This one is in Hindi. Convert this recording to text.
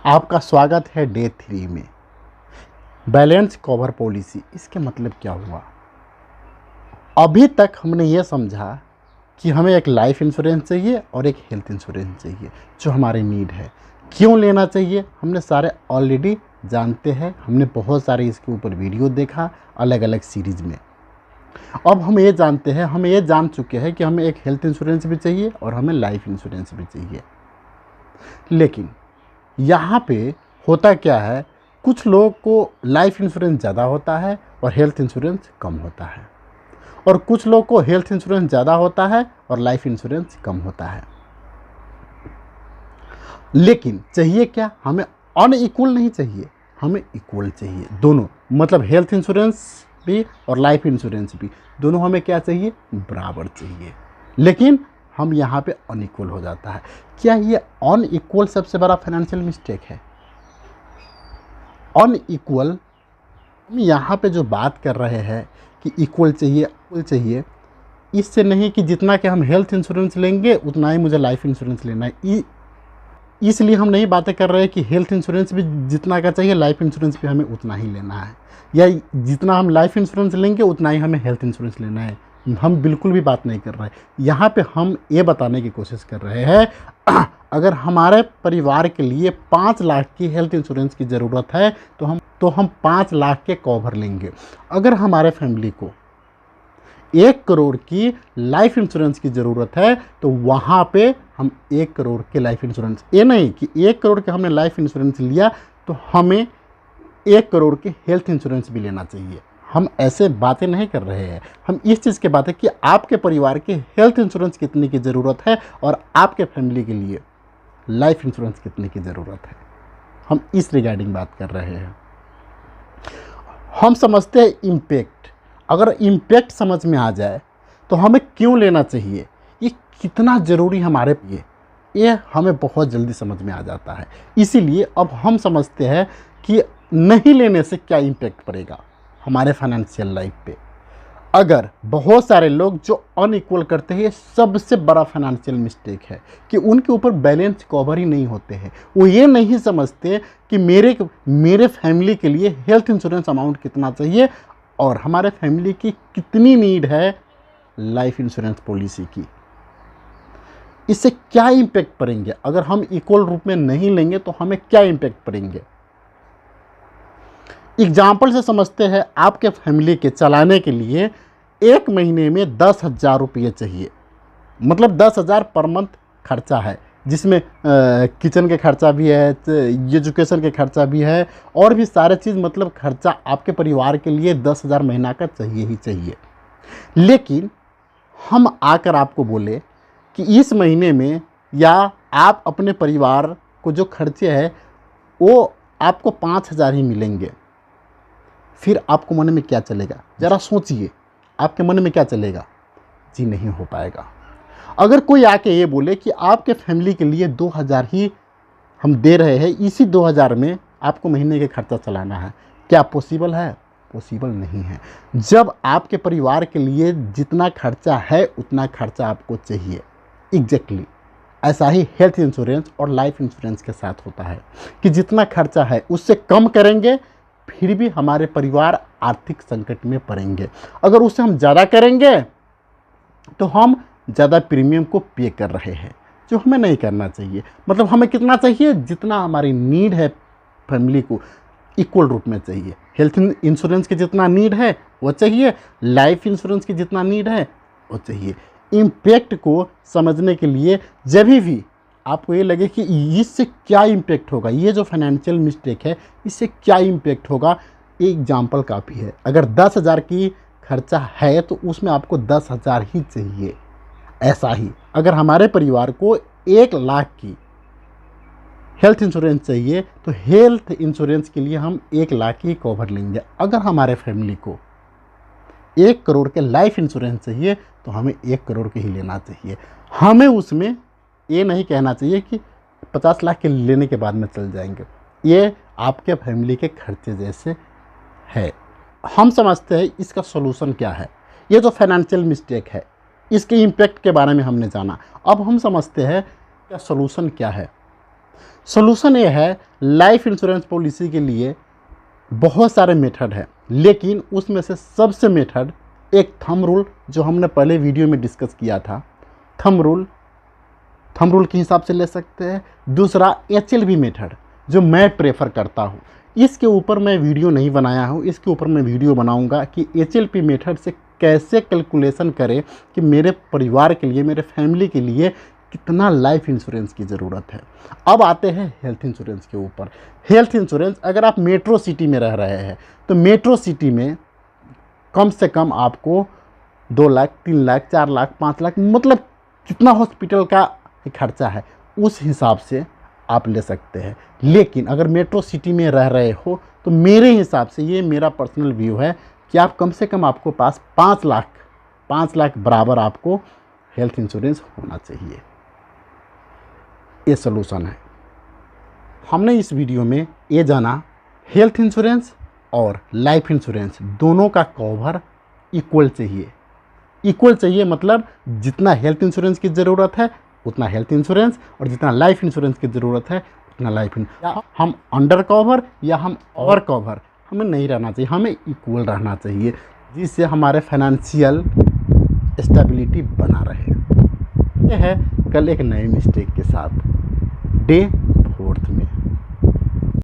आपका स्वागत है डे 3 में। बैलेंस कवर पॉलिसी, इसके मतलब क्या हुआ? अभी तक हमने ये समझा कि हमें एक लाइफ इंश्योरेंस चाहिए और एक हेल्थ इंश्योरेंस चाहिए जो हमारी नीड है। क्यों लेना चाहिए हमने सारे ऑलरेडी जानते हैं, हमने बहुत सारे इसके ऊपर वीडियो देखा अलग अलग सीरीज़ में। अब हम ये जानते हैं, हम ये जान चुके हैं कि हमें एक हेल्थ इंश्योरेंस भी चाहिए और हमें लाइफ इंश्योरेंस भी चाहिए। लेकिन यहाँ पे होता क्या है, कुछ लोगों को लाइफ इंश्योरेंस ज़्यादा होता है और हेल्थ इंश्योरेंस कम होता है, और कुछ लोगों को हेल्थ इंश्योरेंस ज़्यादा होता है और लाइफ इंश्योरेंस कम होता है। लेकिन चाहिए क्या? हमें अनइक्वल नहीं चाहिए, हमें इक्वल चाहिए दोनों। मतलब हेल्थ इंश्योरेंस भी और लाइफ इंश्योरेंस भी, दोनों हमें क्या चाहिए? बराबर चाहिए। लेकिन हम यहाँ पे अनइक्वल हो जाता है। क्या ये अनइक्वल सबसे बड़ा फाइनेंशियल मिस्टेक है? अनइक्वल, हम यहाँ पे जो बात कर रहे हैं कि इक्वल चाहिए, इससे नहीं कि जितना कि हम हेल्थ इंश्योरेंस लेंगे उतना ही मुझे लाइफ इंश्योरेंस लेना है। इसलिए हम नहीं बातें कर रहे हैं कि हेल्थ इंश्योरेंस भी जितना का चाहिए लाइफ इंश्योरेंस भी हमें उतना ही लेना है, या जितना हम लाइफ इंश्योरेंस लेंगे उतना ही हमें हेल्थ इंश्योरेंस लेना है। हम बिल्कुल भी बात नहीं कर रहे हैं। यहाँ पे हम ये बताने की कोशिश कर रहे हैं अगर हमारे परिवार के लिए 5 लाख की हेल्थ इंश्योरेंस की ज़रूरत है तो हम 5 लाख के कवर लेंगे। अगर हमारे फैमिली को 1 करोड़ की लाइफ इंश्योरेंस की ज़रूरत है तो वहाँ पे हम 1 करोड़ के लाइफ इंश्योरेंस, ये नहीं कि 1 करोड़ के हमने लाइफ इंश्योरेंस लिया तो हमें 1 करोड़ के हेल्थ इंश्योरेंस भी लेना चाहिए। हम ऐसे बातें नहीं कर रहे हैं, हम इस चीज़ की बात है कि आपके परिवार के हेल्थ इंश्योरेंस कितने की ज़रूरत है और आपके फैमिली के लिए लाइफ इंश्योरेंस कितने की ज़रूरत है, हम इस रिगार्डिंग बात कर रहे हैं। हम समझते हैं इम्पैक्ट। अगर इम्पैक्ट समझ में आ जाए तो हमें क्यों लेना चाहिए, ये कितना ज़रूरी हमारे लिए, ये हमें बहुत जल्दी समझ में आ जाता है। इसीलिए अब हम समझते हैं कि नहीं लेने से क्या इम्पैक्ट पड़ेगा हमारे फाइनेंशियल लाइफ पे। अगर बहुत सारे लोग जो अनइक्वल करते हैं, ये सबसे बड़ा फाइनेंशियल मिस्टेक है कि उनके ऊपर बैलेंस कवर ही नहीं होते हैं। वो ये नहीं समझते कि मेरे फैमिली के लिए हेल्थ इंश्योरेंस अमाउंट कितना चाहिए और हमारे फैमिली की कितनी नीड है लाइफ इंश्योरेंस पॉलिसी की। इससे क्या इम्पैक्ट पड़ेंगे? अगर हम इक्वल रूप में नहीं लेंगे तो हमें क्या इम्पैक्ट पड़ेंगे? एग्जाम्पल से समझते हैं। आपके फैमिली के चलाने के लिए 1 महीने में 10,000 रुपये चाहिए, मतलब 10,000 पर मंथ खर्चा है, जिसमें किचन के खर्चा भी है, एजुकेशन के खर्चा भी है और भी सारे चीज़, मतलब खर्चा आपके परिवार के लिए 10,000 महीना का चाहिए ही चाहिए। लेकिन हम आकर आपको बोले कि इस महीने में या आप अपने परिवार को जो खर्चे हैं वो आपको 5,000 ही मिलेंगे, फिर आपको मन में क्या चलेगा? ज़रा सोचिए, आपके मन में क्या चलेगा? जी नहीं हो पाएगा। अगर कोई आके ये बोले कि आपके फैमिली के लिए 2,000 ही हम दे रहे हैं, इसी 2,000 में आपको महीने के खर्चा चलाना है, क्या पॉसिबल है? पॉसिबल नहीं है। जब आपके परिवार के लिए जितना खर्चा है उतना खर्चा आपको चाहिए। एग्जैक्टली ऐसा ही हेल्थ इंश्योरेंस और लाइफ इंश्योरेंस के साथ होता है कि जितना खर्चा है उससे कम करेंगे फिर भी हमारे परिवार आर्थिक संकट में पड़ेंगे। अगर उससे हम ज़्यादा करेंगे तो हम ज़्यादा प्रीमियम को पे कर रहे हैं, जो हमें नहीं करना चाहिए। मतलब हमें कितना चाहिए? जितना हमारी नीड है फैमिली को इक्वल रूप में चाहिए। हेल्थ इंश्योरेंस की जितना नीड है वो चाहिए, लाइफ इंश्योरेंस की जितना नीड है वो चाहिए। इम्पैक्ट को समझने के लिए जब भी आपको ये लगे कि इससे क्या इम्पैक्ट होगा, ये जो फाइनेंशियल मिस्टेक है इससे क्या इम्पैक्ट होगा, एक एग्जाम्पल काफ़ी है। अगर 10,000 की खर्चा है तो उसमें आपको 10,000 ही चाहिए। ऐसा ही अगर हमारे परिवार को 1 लाख की हेल्थ इंश्योरेंस चाहिए तो हेल्थ इंश्योरेंस के लिए हम 1 लाख ही कवर लेंगे। अगर हमारे फैमिली को 1 करोड़ के लाइफ इंश्योरेंस चाहिए तो हमें 1 करोड़ के ही लेना चाहिए। हमें उसमें ये नहीं कहना चाहिए कि 50 लाख के लेने के बाद में चल जाएंगे। ये आपके फैमिली के खर्चे जैसे है। हम समझते हैं इसका सॉल्यूशन क्या है। ये जो फाइनेंशियल मिस्टेक है इसके इम्पैक्ट के बारे में हमने जाना। अब हम समझते हैं इसका सॉल्यूशन क्या है। सोल्यूशन ये है, लाइफ इंश्योरेंस पॉलिसी के लिए बहुत सारे मेथड है, लेकिन उसमें से सबसे मेथड एक थंब रूल, जो हमने पहले वीडियो में डिस्कस किया था, थंब रूल के हिसाब से ले सकते हैं। दूसरा HLP मेथड, जो मैं प्रेफर करता हूँ। इसके ऊपर मैं वीडियो नहीं बनाया हूँ, इसके ऊपर मैं वीडियो बनाऊँगा कि HLP मेथड से कैसे कैलकुलेशन करें कि मेरे परिवार के लिए, मेरे फैमिली के लिए कितना लाइफ इंश्योरेंस की ज़रूरत है। अब आते हैं हेल्थ इंश्योरेंस के ऊपर। हेल्थ इंश्योरेंस, अगर आप मेट्रो सिटी में रह रहे हैं तो मेट्रो सिटी में कम से कम आपको 2 लाख, 3 लाख, 4 लाख, 5 लाख, मतलब कितना हॉस्पिटल का खर्चा है उस हिसाब से आप ले सकते हैं। लेकिन अगर मेट्रो सिटी में रह रहे हो तो मेरे हिसाब से, ये मेरा पर्सनल व्यू है, कि आप कम से कम आपको पास 5 लाख बराबर आपको हेल्थ इंश्योरेंस होना चाहिए। ये सलूशन है। हमने इस वीडियो में ये जाना, हेल्थ इंश्योरेंस और लाइफ इंश्योरेंस दोनों का कवर इक्वल चाहिए। मतलब जितना हेल्थ इंश्योरेंस की ज़रूरत है उतना हेल्थ इंश्योरेंस, और जितना लाइफ इंश्योरेंस की ज़रूरत है उतना लाइफ इंश्योरेंस। हम अंडर कवर या हम ओवर कवर हमें नहीं रहना चाहिए, हमें इक्वल रहना चाहिए, जिससे हमारे फाइनेंशियल स्टेबिलिटी बना रहे। यह है कल एक नए मिस्टेक के साथ। डे